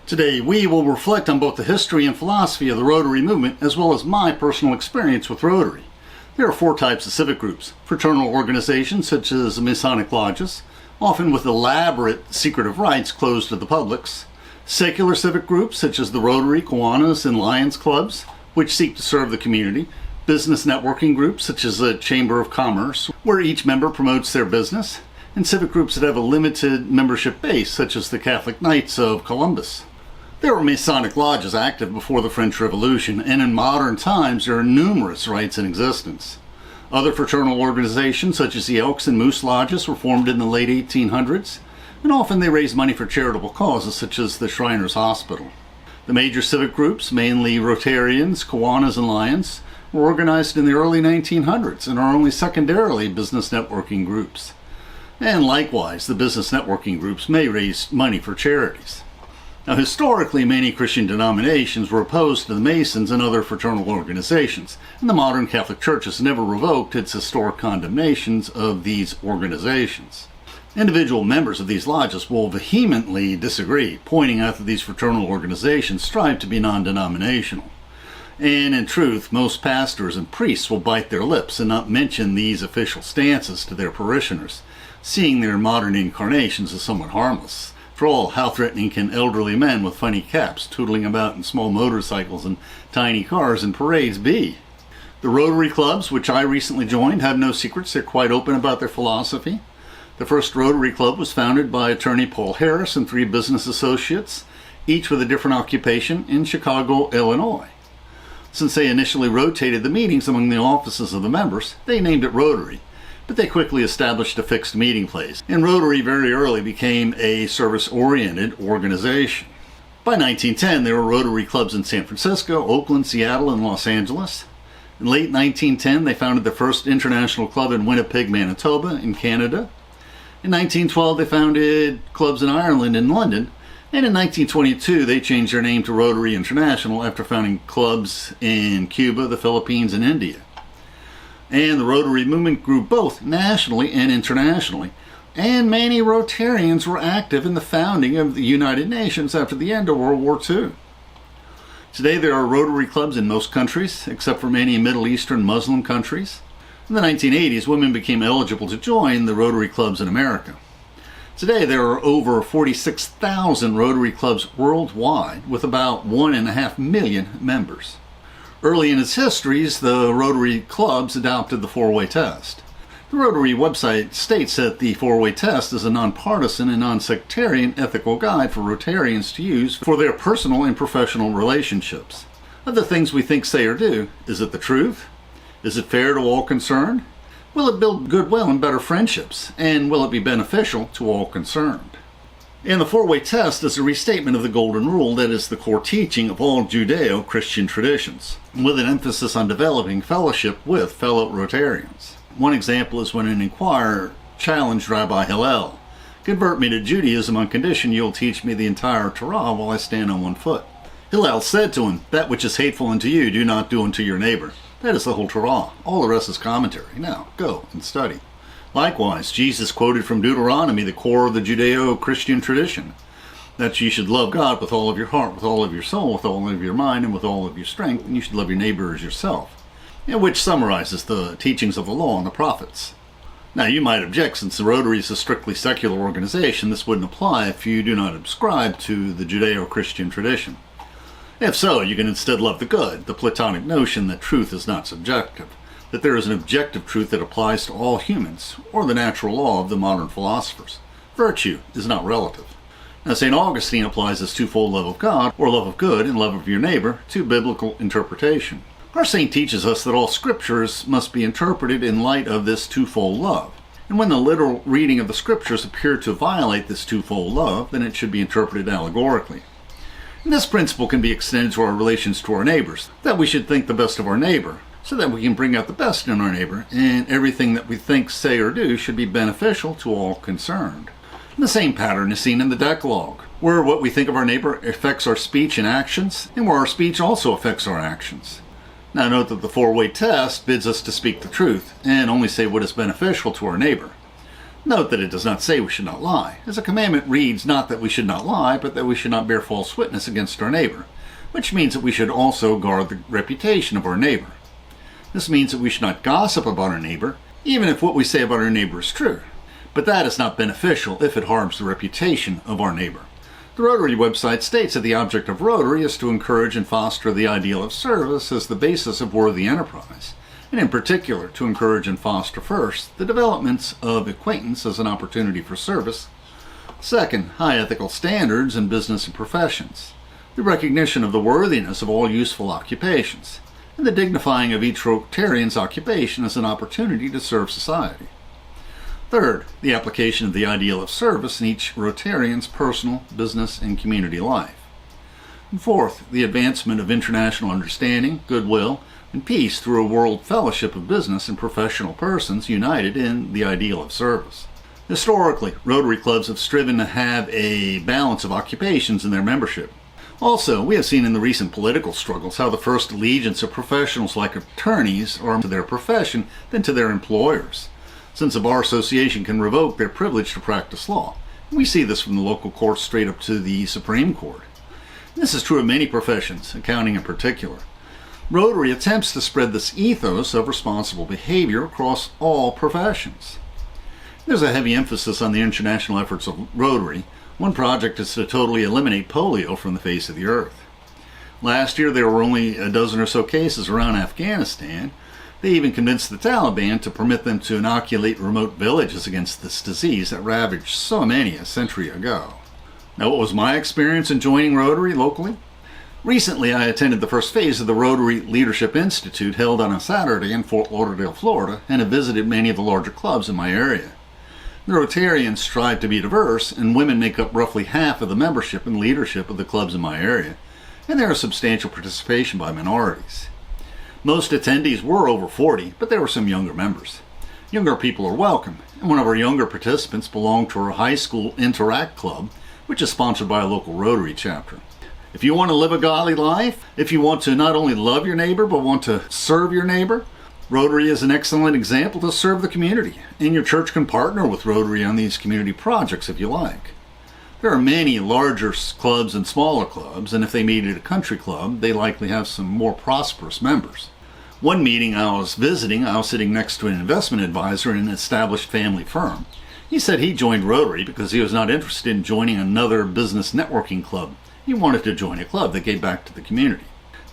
Today, we will reflect on both the history and philosophy of the Rotary movement, as well as my personal experience with Rotary. There are 4 types of civic groups: fraternal organizations such as Masonic Lodges, often with elaborate secretive rites closed to the publics; secular civic groups such as the Rotary, Kiwanis, and Lions clubs, which seek to serve the community; business networking groups such as the Chamber of Commerce, where each member promotes their business; and civic groups that have a limited membership base, such as the Catholic Knights of Columbus. There were Masonic lodges active before the French Revolution, and in modern times there are numerous rites in existence. Other fraternal organizations, such as the Elks and Moose Lodges, were formed in the late 1800s, and often they raise money for charitable causes, such as the Shriners Hospital. The major civic groups, mainly Rotarians, Kiwanis, and Lions, were organized in the early 1900s and are only secondarily business networking groups. And likewise, the business networking groups may raise money for charities. Now, historically, many Christian denominations were opposed to the Masons and other fraternal organizations, and the modern Catholic Church has never revoked its historic condemnations of these organizations. Individual members of these lodges will vehemently disagree, pointing out that these fraternal organizations strive to be non-denominational. And in truth, most pastors and priests will bite their lips and not mention these official stances to their parishioners, seeing their modern incarnations as somewhat harmless. For all, how threatening can elderly men with funny caps tootling about in small motorcycles and tiny cars in parades be? The Rotary clubs, which I recently joined, have no secrets. They're quite open about their philosophy. The first Rotary club was founded by attorney Paul Harris and 3 business associates, each with a different occupation, in Chicago, Illinois. Since they initially rotated the meetings among the offices of the members, they named it Rotary. But they quickly established a fixed meeting place, and Rotary very early became a service-oriented organization. By 1910, there were Rotary clubs in San Francisco, Oakland, Seattle, and Los Angeles. In late 1910, they founded the first international club in Winnipeg, Manitoba, in Canada. In 1912, they founded clubs in Ireland and London, and in 1922, they changed their name to Rotary International after founding clubs in Cuba, the Philippines, and India. And the Rotary movement grew both nationally and internationally, and many Rotarians were active in the founding of the United Nations after the end of World War II. Today there are Rotary clubs in most countries, except for many Middle Eastern Muslim countries. In the 1980s, women became eligible to join the Rotary clubs in America. Today there are over 46,000 Rotary clubs worldwide, with about 1.5 million members. Early in its histories, the Rotary clubs adopted the 4-way test. The Rotary website states that the 4-way test is a nonpartisan and non-sectarian ethical guide for Rotarians to use for their personal and professional relationships. Of the things we think, say, or do, is it the truth? Is it fair to all concerned? Will it build goodwill and better friendships? And will it be beneficial to all concerned? And the 4-way test is a restatement of the Golden Rule that is the core teaching of all Judeo-Christian traditions, with an emphasis on developing fellowship with fellow Rotarians. One example is when an inquirer challenged Rabbi Hillel, "Convert me to Judaism on condition you'll teach me the entire Torah while I stand on one foot." Hillel said to him, "That which is hateful unto you, do not do unto your neighbor." That is the whole Torah. All the rest is commentary. Now, go and study. Likewise, Jesus quoted from Deuteronomy, the core of the Judeo-Christian tradition, that you should love God with all of your heart, with all of your soul, with all of your mind, and with all of your strength, and you should love your neighbor as yourself, which summarizes the teachings of the law and the prophets. Now, you might object, since the Rotary is a strictly secular organization, this wouldn't apply if you do not subscribe to the Judeo-Christian tradition. If so, you can instead love the good, the Platonic notion that truth is not subjective, that there is an objective truth that applies to all humans, or the natural law of the modern philosophers. Virtue is not relative. Now, St. Augustine applies this twofold love of God, or love of good, and love of your neighbor, to biblical interpretation. Our saint teaches us that all scriptures must be interpreted in light of this twofold love. And when the literal reading of the scriptures appear to violate this twofold love, then it should be interpreted allegorically. And this principle can be extended to our relations to our neighbors, that we should think the best of our neighbor, so that we can bring out the best in our neighbor, and everything that we think, say, or do should be beneficial to all concerned. And the same pattern is seen in the Decalogue, where what we think of our neighbor affects our speech and actions, and where our speech also affects our actions. Now note that the 4-way test bids us to speak the truth, and only say what is beneficial to our neighbor. Note that it does not say we should not lie, as the commandment reads not that we should not lie, but that we should not bear false witness against our neighbor, which means that we should also guard the reputation of our neighbor. This means that we should not gossip about our neighbor, even if what we say about our neighbor is true. But that is not beneficial if it harms the reputation of our neighbor. The Rotary website states that the object of Rotary is to encourage and foster the ideal of service as the basis of worthy enterprise, and in particular to encourage and foster first the developments of acquaintance as an opportunity for service, second, high ethical standards in business and professions, the recognition of the worthiness of all useful occupations, and the dignifying of each Rotarian's occupation as an opportunity to serve society. Third, the application of the ideal of service in each Rotarian's personal, business, and community life. And fourth, the advancement of international understanding, goodwill, and peace through a world fellowship of business and professional persons united in the ideal of service. Historically, Rotary clubs have striven to have a balance of occupations in their membership. Also, we have seen in the recent political struggles how the first allegiance of professionals like attorneys are to their profession than to their employers, since a bar association can revoke their privilege to practice law. We see this from the local courts straight up to the Supreme Court. This is true of many professions, accounting in particular. Rotary attempts to spread this ethos of responsible behavior across all professions. There's a heavy emphasis on the international efforts of Rotary. One project is to totally eliminate polio from the face of the earth. Last year there were only a dozen or so cases around Afghanistan. They even convinced the Taliban to permit them to inoculate remote villages against this disease that ravaged so many a century ago. Now, what was my experience in joining Rotary locally? Recently, I attended the first phase of the Rotary Leadership Institute held on a Saturday in Fort Lauderdale, Florida, and have visited many of the larger clubs in my area. The Rotarians strive to be diverse, and women make up roughly half of the membership and leadership of the clubs in my area, and there is substantial participation by minorities. Most attendees were over 40, but there were some younger members. Younger people are welcome, and one of our younger participants belonged to our high school Interact Club, which is sponsored by a local Rotary chapter. If you want to live a godly life, if you want to not only love your neighbor, but want to serve your neighbor, Rotary is an excellent example to serve the community, and your church can partner with Rotary on these community projects if you like. There are many larger clubs and smaller clubs, and if they meet at a country club, they likely have some more prosperous members. One meeting I was visiting, I was sitting next to an investment advisor in an established family firm. He said he joined Rotary because he was not interested in joining another business networking club. He wanted to join a club that gave back to the community.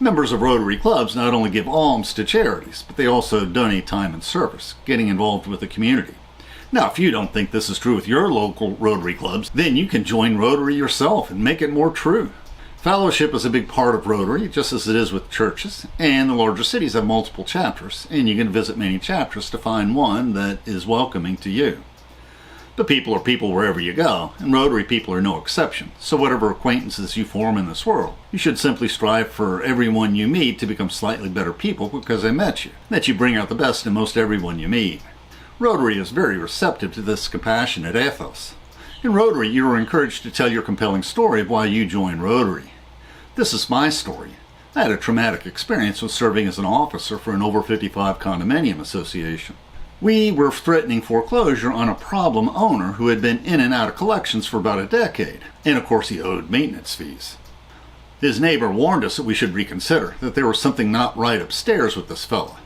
Members of Rotary clubs not only give alms to charities, but they also donate time and service, getting involved with the community. Now, if you don't think this is true with your local Rotary clubs, then you can join Rotary yourself and make it more true. Fellowship is a big part of Rotary, just as it is with churches, and the larger cities have multiple chapters, and you can visit many chapters to find one that is welcoming to you. But people are people wherever you go, and Rotary people are no exception, so whatever acquaintances you form in this world, you should simply strive for everyone you meet to become slightly better people because they met you, that you bring out the best in most everyone you meet. Rotary is very receptive to this compassionate ethos. In Rotary, you are encouraged to tell your compelling story of why you joined Rotary. This is my story. I had a traumatic experience with serving as an officer for an over 55 condominium association. We were threatening foreclosure on a problem owner who had been in and out of collections for about a decade, and of course he owed maintenance fees. His neighbor warned us that we should reconsider, that there was something not right upstairs with this fella.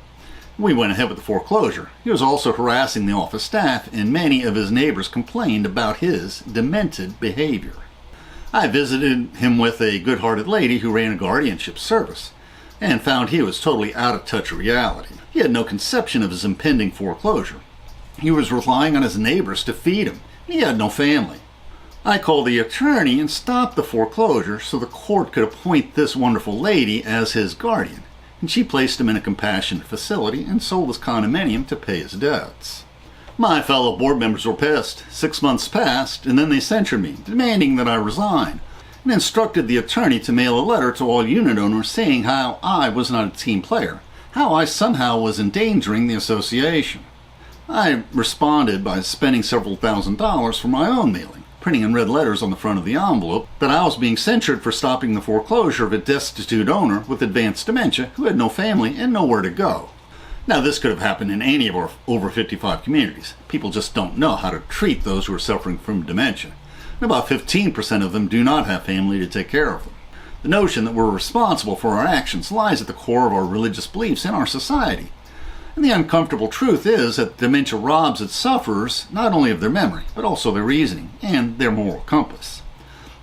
We went ahead with the foreclosure. He was also harassing the office staff, and many of his neighbors complained about his demented behavior. I visited him with a good-hearted lady who ran a guardianship service, and found he was totally out of touch with reality. He had no conception of his impending foreclosure. He was relying on his neighbors to feed him. He had no family. I called the attorney and stopped the foreclosure so the court could appoint this wonderful lady as his guardian, and she placed him in a compassionate facility and sold his condominium to pay his debts. My fellow board members were pissed. 6 months passed, and then they censured me, demanding that I resign, and instructed the attorney to mail a letter to all unit owners saying how I was not a team player, how I somehow was endangering the association. I responded by spending several $1,000s for my own mailing, printing in red letters on the front of the envelope that I was being censured for stopping the foreclosure of a destitute owner with advanced dementia who had no family and nowhere to go. Now, this could have happened in any of our over 55 communities. People just don't know how to treat those who are suffering from dementia. And about 15% of them do not have family to take care of them. The notion that we're responsible for our actions lies at the core of our religious beliefs in our society. And the uncomfortable truth is that dementia robs its sufferers not only of their memory, but also their reasoning and their moral compass.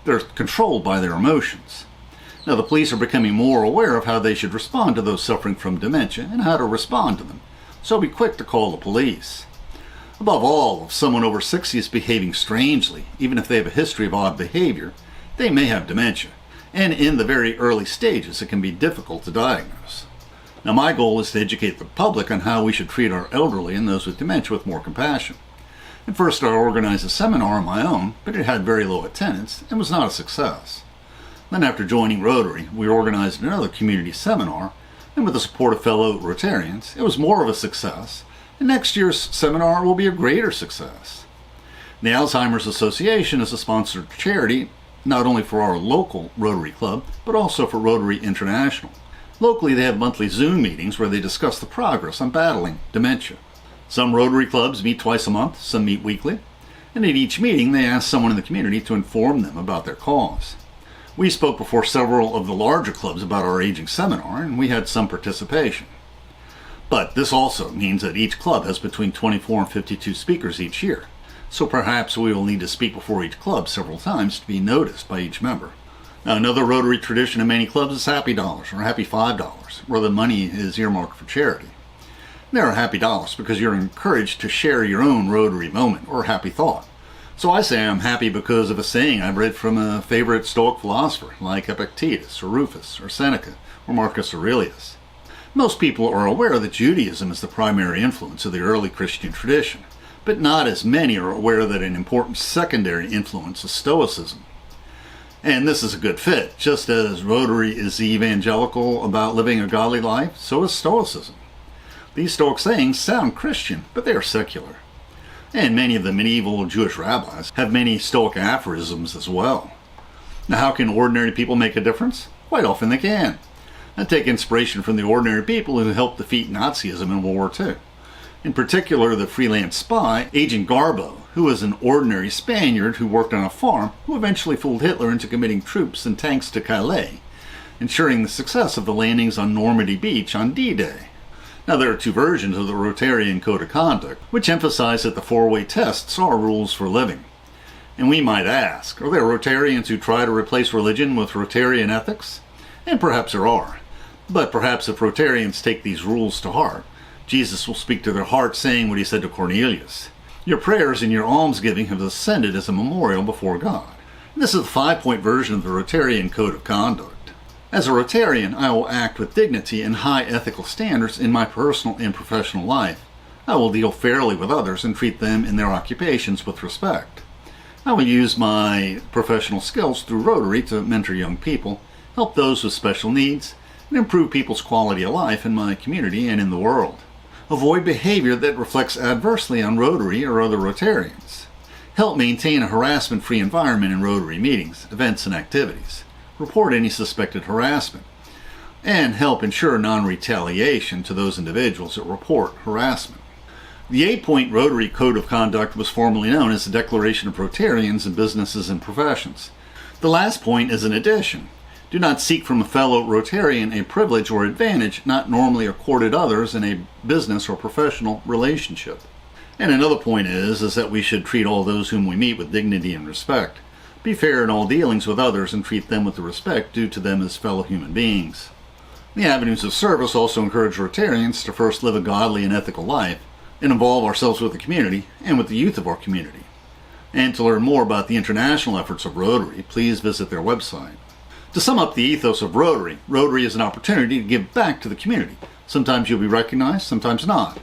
They're controlled by their emotions. Now, the police are becoming more aware of how they should respond to those suffering from dementia and how to respond to them, so be quick to call the police. Above all, if someone over 60 is behaving strangely, even if they have a history of odd behavior, they may have dementia, and in the very early stages it can be difficult to diagnose. Now, my goal is to educate the public on how we should treat our elderly and those with dementia with more compassion. At first, I organized a seminar on my own, but it had very low attendance and was not a success. Then, after joining Rotary, we organized another community seminar, and with the support of fellow Rotarians, it was more of a success, and next year's seminar will be a greater success. The Alzheimer's Association is a sponsored charity, not only for our local Rotary Club, but also for Rotary International. Locally, they have monthly Zoom meetings where they discuss the progress on battling dementia. Some Rotary clubs meet twice a month, some meet weekly, and at each meeting they ask someone in the community to inform them about their cause. We spoke before several of the larger clubs about our aging seminar, and we had some participation. But this also means that each club has between 24 and 52 speakers each year, so perhaps we will need to speak before each club several times to be noticed by each member. Now, another Rotary tradition in many clubs is Happy Dollars, or Happy $5, where the money is earmarked for charity. There are Happy Dollars because you're encouraged to share your own Rotary moment or happy thought. So I say I'm happy because of a saying I've read from a favorite Stoic philosopher like Epictetus or Rufus or Seneca or Marcus Aurelius. Most people are aware that Judaism is the primary influence of the early Christian tradition, but not as many are aware that an important secondary influence is Stoicism. And this is a good fit. Just as Rotary is evangelical about living a godly life, so is Stoicism. These Stoic sayings sound Christian, but they are secular. And many of the medieval Jewish rabbis have many Stoic aphorisms as well. Now, how can ordinary people make a difference? Quite often they can. And take inspiration from the ordinary people who helped defeat Nazism in World War II. In particular, the freelance spy, Agent Garbo, who was an ordinary Spaniard who worked on a farm, who eventually fooled Hitler into committing troops and tanks to Calais, ensuring the success of the landings on Normandy Beach on D-Day. Now, there are two versions of the Rotarian Code of Conduct, which emphasize that the four-way tests are rules for living. And we might ask, are there Rotarians who try to replace religion with Rotarian ethics? And perhaps there are. But perhaps if Rotarians take these rules to heart, Jesus will speak to their hearts, saying what he said to Cornelius. Your prayers and your almsgiving have ascended as a memorial before God. And this is the 5-point version of the Rotarian Code of Conduct. As a Rotarian, I will act with dignity and high ethical standards in my personal and professional life. I will deal fairly with others and treat them in their occupations with respect. I will use my professional skills through Rotary to mentor young people, help those with special needs, and improve people's quality of life in my community and in the world. Avoid behavior that reflects adversely on Rotary or other Rotarians. Help maintain a harassment-free environment in Rotary meetings, events, and activities. Report any suspected harassment, and help ensure non-retaliation to those individuals that report harassment. The 8-point Rotary Code of Conduct was formerly known as the Declaration of Rotarians in Businesses and Professions. The last point is an addition. Do not seek from a fellow Rotarian a privilege or advantage not normally accorded others in a business or professional relationship. And another point is that we should treat all those whom we meet with dignity and respect. Be fair in all dealings with others and treat them with the respect due to them as fellow human beings. The avenues of service also encourage Rotarians to first live a godly and ethical life and involve ourselves with the community and with the youth of our community. And to learn more about the international efforts of Rotary, please visit their website. To sum up the ethos of Rotary, Rotary is an opportunity to give back to the community. Sometimes you'll be recognized, sometimes not.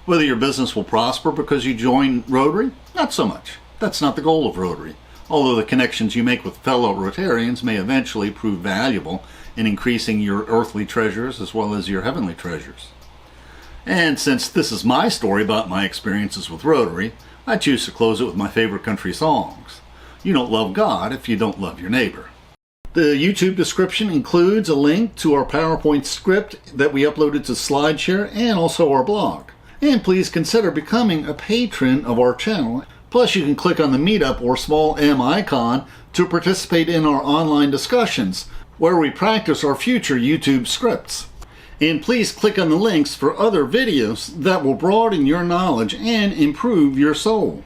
Whether your business will prosper because you join Rotary? Not so much. That's not the goal of Rotary. Although the connections you make with fellow Rotarians may eventually prove valuable in increasing your earthly treasures as well as your heavenly treasures. And since this is my story about my experiences with Rotary, I choose to close it with my favorite country songs. You don't love God if you don't love your neighbor. The YouTube description includes a link to our PowerPoint script that we uploaded to SlideShare and also our blog. And please consider becoming a patron of our channel. Plus, you can click on the Meetup or small M icon to participate in our online discussions, where we practice our future YouTube scripts. And please click on the links for other videos that will broaden your knowledge and improve your soul.